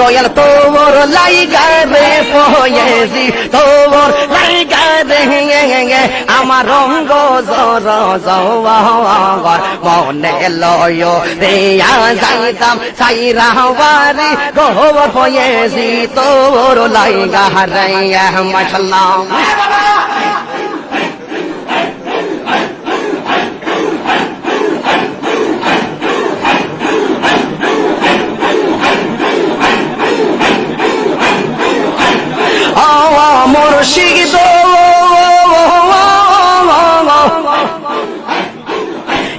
দয়াল তোর লাইগা রে পয়েছি তোর লাইগা রে আমার রঙ্গ জর জওয়ার মনে লয় রে যাইতাম সাইরা বাড়ি গোবর পয়েছি তোর লাইগা রে মাশাআল্লাহ মুর্শিদ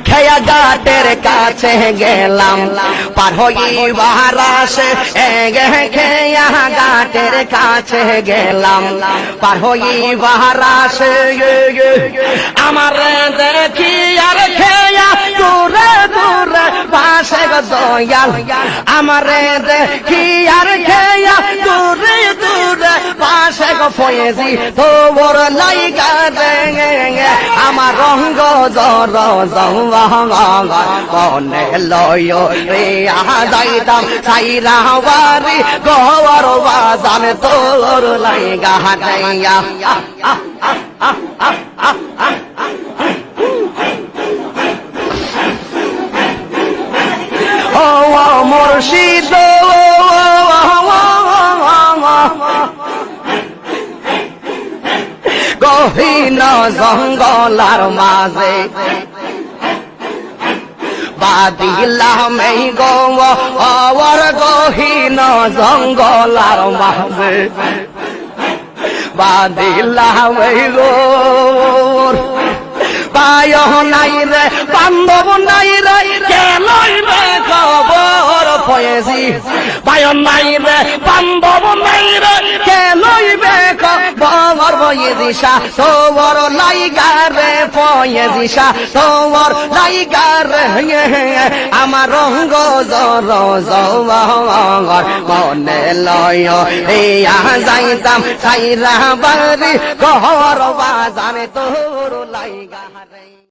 খেয়া ঘাটের কাছে গেলাম পার হইবার আসে খেয়া ঘাটের কাছে গেলাম পার হইবার আসে আমার দেখি আর খেয়া দূরে দূরে পাশে দয়াল আমার দেখি আর খেয়া দূরে দূরে পাশে ফয়েছি তোর লাইগা রে আমার রঙ্গ জর মনে লয় রে যাইতাম সাইরা বাড়ি গোবর বাজান তোর লাইগা রে ও মুর্শিদ গহীন জঙ্গলার মাঝে বাদিলাম এই গোবর গহীন জঙ্গলার মাঝে বাদিলাম এই গোবর পায় নাই রে বান্ধব নাই রে কেলইবে খবর পয়েছি পায় নাই রে বান্ধব নাই রে কেলইবে খবর পয়েছিসা তোর লাইগা রে পয়েছিসা তোর লাইগা রে আমার রঙ্গ জর জওয়ার মনে লয় যাইতাম সাইরা বাড়ি ঘর বাজারে তোর লাইগা রে